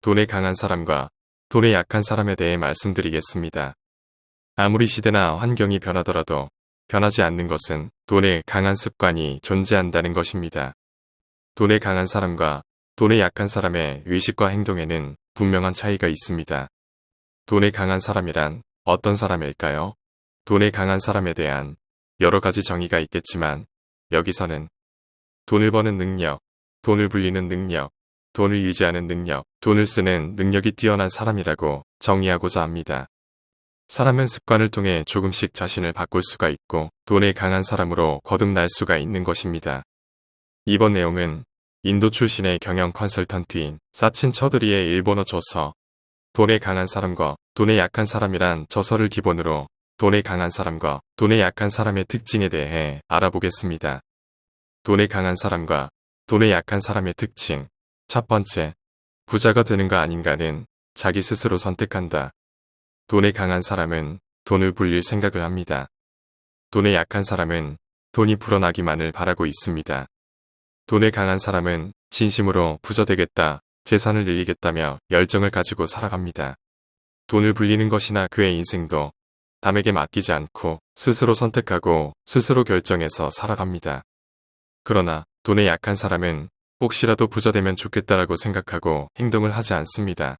돈에 강한 사람과 돈에 약한 사람에 대해 말씀드리겠습니다. 아무리 시대나 환경이 변하더라도 변하지 않는 것은 돈에 강한 습관이 존재한다는 것입니다. 돈에 강한 사람과 돈에 약한 사람의 의식과 행동에는 분명한 차이가 있습니다. 돈에 강한 사람이란 어떤 사람일까요? 돈에 강한 사람에 대한 여러 가지 정의가 있겠지만 여기서는 돈을 버는 능력, 돈을 불리는 능력, 돈을 유지하는 능력, 돈을 쓰는 능력이 뛰어난 사람이라고 정의하고자 합니다. 사람은 습관을 통해 조금씩 자신을 바꿀 수가 있고 돈에 강한 사람으로 거듭날 수가 있는 것입니다. 이번 내용은 인도 출신의 경영 컨설턴트인 사친 처드리의 일본어 저서 돈에 강한 사람과 돈에 약한 사람이란 저서를 기본으로 돈에 강한 사람과 돈에 약한 사람의 특징에 대해 알아보겠습니다. 돈에 강한 사람과 돈에 약한 사람의 특징. 첫 번째, 부자가 되는가 아닌가는 자기 스스로 선택한다. 돈에 강한 사람은 돈을 불릴 생각을 합니다. 돈에 약한 사람은 돈이 불어나기만을 바라고 있습니다. 돈에 강한 사람은 진심으로 부자 되겠다, 재산을 늘리겠다며 열정을 가지고 살아갑니다. 돈을 불리는 것이나 그의 인생도 남에게 맡기지 않고 스스로 선택하고 스스로 결정해서 살아갑니다. 그러나 돈에 약한 사람은 혹시라도 부자 되면 좋겠다라고 생각하고 행동을 하지 않습니다.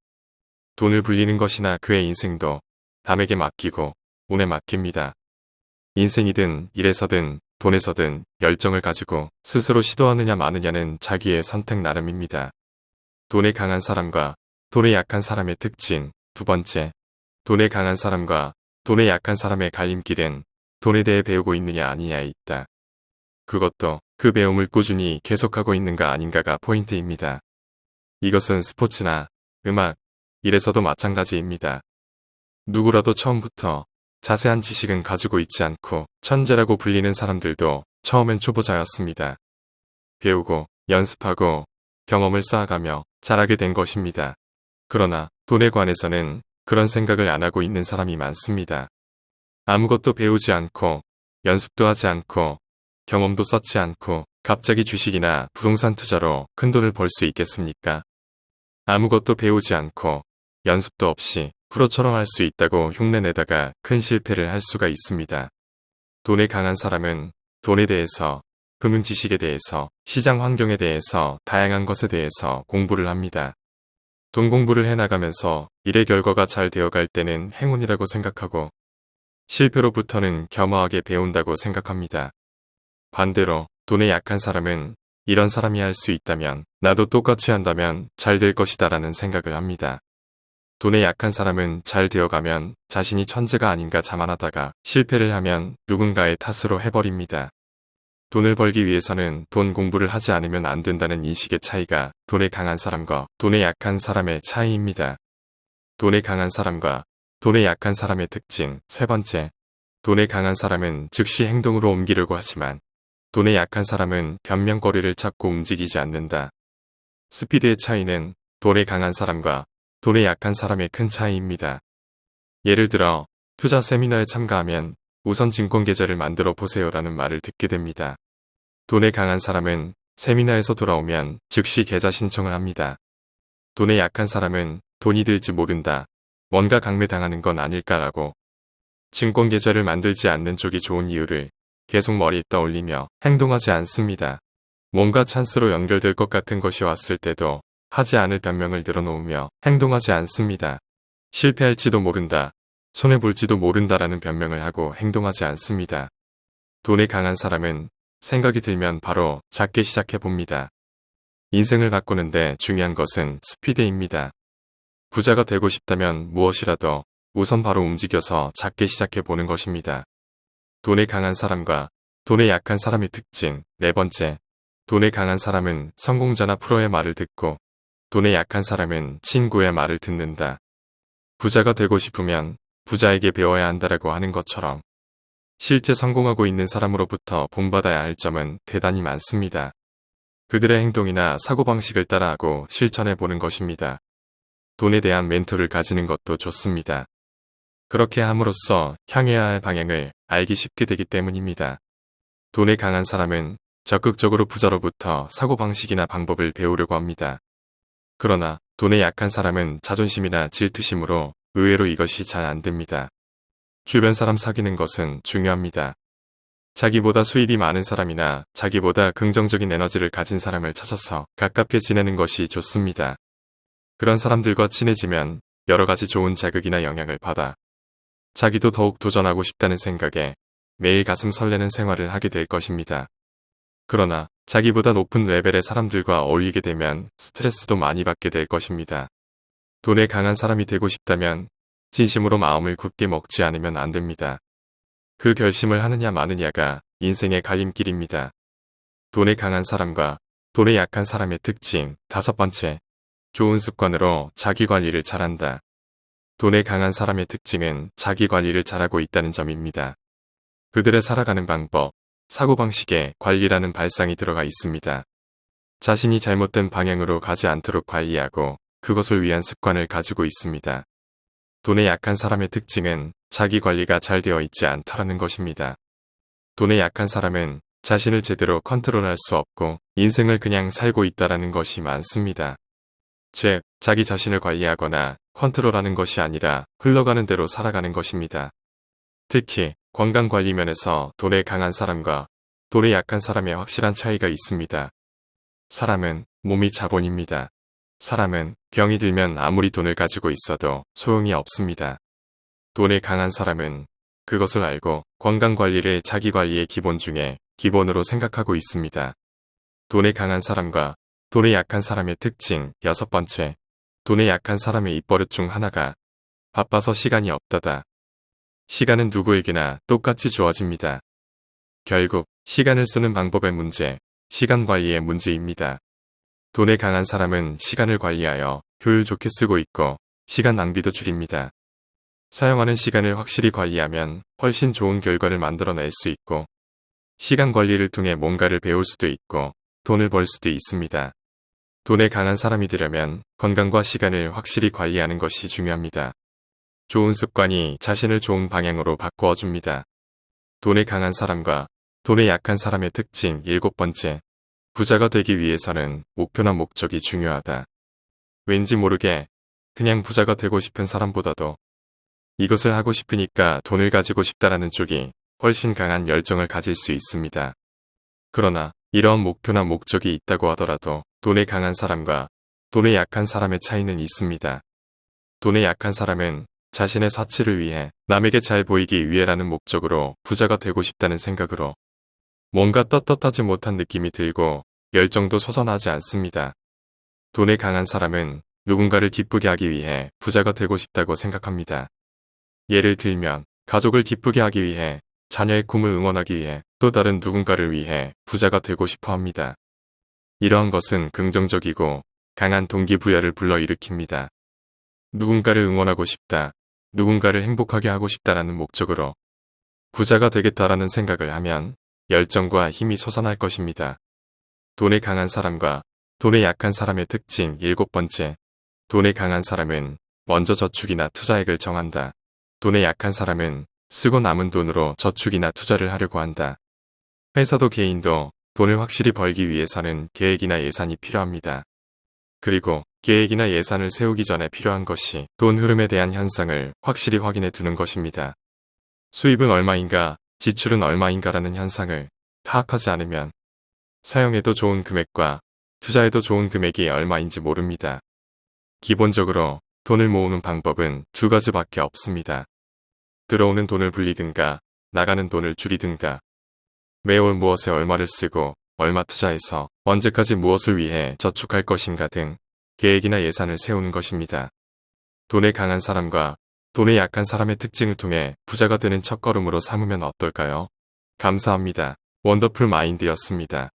돈을 불리는 것이나 그의 인생도 남에게 맡기고 운에 맡깁니다. 인생이든 일에서든 돈에서든 열정을 가지고 스스로 시도하느냐 마느냐는 자기의 선택 나름입니다. 돈에 강한 사람과 돈에 약한 사람의 특징. 두 번째, 돈에 강한 사람과 돈에 약한 사람의 갈림길은 돈에 대해 배우고 있느냐 아니냐에 있다. 그것도 그 배움을 꾸준히 계속하고 있는가 아닌가가 포인트입니다. 이것은 스포츠나 음악, 일에서도 마찬가지입니다. 누구라도 처음부터 자세한 지식은 가지고 있지 않고 천재라고 불리는 사람들도 처음엔 초보자였습니다. 배우고 연습하고 경험을 쌓아가며 잘하게 된 것입니다. 그러나 돈에 관해서는 그런 생각을 안 하고 있는 사람이 많습니다. 아무것도 배우지 않고 연습도 하지 않고 경험도 쌓지 않고 갑자기 주식이나 부동산 투자로 큰 돈을 벌 수 있겠습니까? 아무것도 배우지 않고 연습도 없이 프로처럼 할 수 있다고 흉내내다가 큰 실패를 할 수가 있습니다. 돈에 강한 사람은 돈에 대해서, 금융 지식에 대해서, 시장 환경에 대해서, 다양한 것에 대해서 공부를 합니다. 돈 공부를 해나가면서 일의 결과가 잘 되어갈 때는 행운이라고 생각하고 실패로부터는 겸허하게 배운다고 생각합니다. 반대로 돈에 약한 사람은 이런 사람이 할 수 있다면 나도 똑같이 한다면 잘 될 것이다 라는 생각을 합니다. 돈에 약한 사람은 잘 되어가면 자신이 천재가 아닌가 자만하다가 실패를 하면 누군가의 탓으로 해버립니다. 돈을 벌기 위해서는 돈 공부를 하지 않으면 안 된다는 인식의 차이가 돈에 강한 사람과 돈에 약한 사람의 차이입니다. 돈에 강한 사람과 돈에 약한 사람의 특징. 세 번째, 돈에 강한 사람은 즉시 행동으로 옮기려고 하지만 돈에 약한 사람은 변명거리를 찾고 움직이지 않는다. 스피드의 차이는 돈에 강한 사람과 돈에 약한 사람의 큰 차이입니다. 예를 들어 투자 세미나에 참가하면 우선 증권계좌를 만들어 보세요라는 말을 듣게 됩니다. 돈에 강한 사람은 세미나에서 돌아오면 즉시 계좌 신청을 합니다. 돈에 약한 사람은 돈이 들지 모른다. 뭔가 강매당하는 건 아닐까라고 증권계좌를 만들지 않는 쪽이 좋은 이유를 계속 머리에 떠올리며 행동하지 않습니다. 뭔가 찬스로 연결될 것 같은 것이 왔을 때도 하지 않을 변명을 늘어놓으며 행동하지 않습니다. 실패할지도 모른다, 손해볼지도 모른다라는 변명을 하고 행동하지 않습니다. 돈에 강한 사람은 생각이 들면 바로 작게 시작해봅니다. 인생을 바꾸는데 중요한 것은 스피드입니다. 부자가 되고 싶다면 무엇이라도 우선 바로 움직여서 작게 시작해보는 것입니다. 돈에 강한 사람과 돈에 약한 사람의 특징. 네 번째, 돈에 강한 사람은 성공자나 프로의 말을 듣고 돈에 약한 사람은 친구의 말을 듣는다. 부자가 되고 싶으면 부자에게 배워야 한다라고 하는 것처럼 실제 성공하고 있는 사람으로부터 본받아야 할 점은 대단히 많습니다. 그들의 행동이나 사고방식을 따라하고 실천해보는 것입니다. 돈에 대한 멘토를 가지는 것도 좋습니다. 그렇게 함으로써 향해야 할 방향을 알기 쉽게 되기 때문입니다. 돈에 강한 사람은 적극적으로 부자로부터 사고방식이나 방법을 배우려고 합니다. 그러나 돈에 약한 사람은 자존심이나 질투심으로 의외로 이것이 잘 안 됩니다. 주변 사람 사귀는 것은 중요합니다. 자기보다 수입이 많은 사람이나 자기보다 긍정적인 에너지를 가진 사람을 찾아서 가깝게 지내는 것이 좋습니다. 그런 사람들과 친해지면 여러 가지 좋은 자극이나 영향을 받아 자기도 더욱 도전하고 싶다는 생각에 매일 가슴 설레는 생활을 하게 될 것입니다. 그러나 자기보다 높은 레벨의 사람들과 어울리게 되면 스트레스도 많이 받게 될 것입니다. 돈에 강한 사람이 되고 싶다면 진심으로 마음을 굳게 먹지 않으면 안 됩니다. 그 결심을 하느냐 마느냐가 인생의 갈림길입니다. 돈에 강한 사람과 돈에 약한 사람의 특징 5번째, 좋은 습관으로 자기 관리를 잘한다. 돈에 강한 사람의 특징은 자기 관리를 잘하고 있다는 점입니다. 그들의 살아가는 방법, 사고방식에 관리라는 발상이 들어가 있습니다. 자신이 잘못된 방향으로 가지 않도록 관리하고 그것을 위한 습관을 가지고 있습니다. 돈에 약한 사람의 특징은 자기 관리가 잘 되어 있지 않다라는 것입니다. 돈에 약한 사람은 자신을 제대로 컨트롤할 수 없고 인생을 그냥 살고 있다라는 것이 많습니다. 즉, 자기 자신을 관리하거나 컨트롤하는 것이 아니라 흘러가는 대로 살아가는 것입니다. 특히 건강관리 면에서 돈에 강한 사람과 돈에 약한 사람의 확실한 차이가 있습니다. 사람은 몸이 자본입니다. 사람은 병이 들면 아무리 돈을 가지고 있어도 소용이 없습니다. 돈에 강한 사람은 그것을 알고 건강관리를 자기 관리의 기본 중에 기본으로 생각하고 있습니다. 돈에 강한 사람과 돈에 약한 사람의 특징 6번째, 돈에 약한 사람의 입버릇 중 하나가 바빠서 시간이 없다다. 시간은 누구에게나 똑같이 주어집니다. 결국 시간을 쓰는 방법의 문제, 시간 관리의 문제입니다. 돈에 강한 사람은 시간을 관리하여 효율 좋게 쓰고 있고 시간 낭비도 줄입니다. 사용하는 시간을 확실히 관리하면 훨씬 좋은 결과를 만들어낼 수 있고 시간 관리를 통해 뭔가를 배울 수도 있고 돈을 벌 수도 있습니다. 돈에 강한 사람이 되려면 건강과 시간을 확실히 관리하는 것이 중요합니다. 좋은 습관이 자신을 좋은 방향으로 바꾸어 줍니다. 돈에 강한 사람과 돈에 약한 사람의 특징 7번째, 부자가 되기 위해서는 목표나 목적이 중요하다. 왠지 모르게 그냥 부자가 되고 싶은 사람보다도 이것을 하고 싶으니까 돈을 가지고 싶다라는 쪽이 훨씬 강한 열정을 가질 수 있습니다. 그러나 이러한 목표나 목적이 있다고 하더라도 돈에 강한 사람과 돈에 약한 사람의 차이는 있습니다. 돈에 약한 사람은 자신의 사치를 위해 남에게 잘 보이기 위해라는 목적으로 부자가 되고 싶다는 생각으로 뭔가 떳떳하지 못한 느낌이 들고 열정도 솟아나지 않습니다. 돈에 강한 사람은 누군가를 기쁘게 하기 위해 부자가 되고 싶다고 생각합니다. 예를 들면 가족을 기쁘게 하기 위해 자녀의 꿈을 응원하기 위해 또 다른 누군가를 위해 부자가 되고 싶어 합니다. 이러한 것은 긍정적이고 강한 동기부여를 불러일으킵니다. 누군가를 응원하고 싶다, 누군가를 행복하게 하고 싶다라는 목적으로 부자가 되겠다라는 생각을 하면 열정과 힘이 솟아날 것입니다. 돈에 강한 사람과 돈에 약한 사람의 특징 7번째, 돈에 강한 사람은 먼저 저축이나 투자액을 정한다. 돈에 약한 사람은 쓰고 남은 돈으로 저축이나 투자를 하려고 한다. 회사도 개인도 돈을 확실히 벌기 위해서는 계획이나 예산이 필요합니다. 그리고 계획이나 예산을 세우기 전에 필요한 것이 돈 흐름에 대한 현상을 확실히 확인해 두는 것입니다. 수입은 얼마인가, 지출은 얼마인가라는 현상을 파악하지 않으면 사용해도 좋은 금액과 투자해도 좋은 금액이 얼마인지 모릅니다. 기본적으로 돈을 모으는 방법은 2가지밖에 없습니다. 들어오는 돈을 불리든가 나가는 돈을 줄이든가 매월 무엇에 얼마를 쓰고 얼마 투자해서 언제까지 무엇을 위해 저축할 것인가 등 계획이나 예산을 세우는 것입니다. 돈에 강한 사람과 돈에 약한 사람의 특징을 통해 부자가 되는 첫걸음으로 삼으면 어떨까요? 감사합니다. 원더풀 마인드였습니다.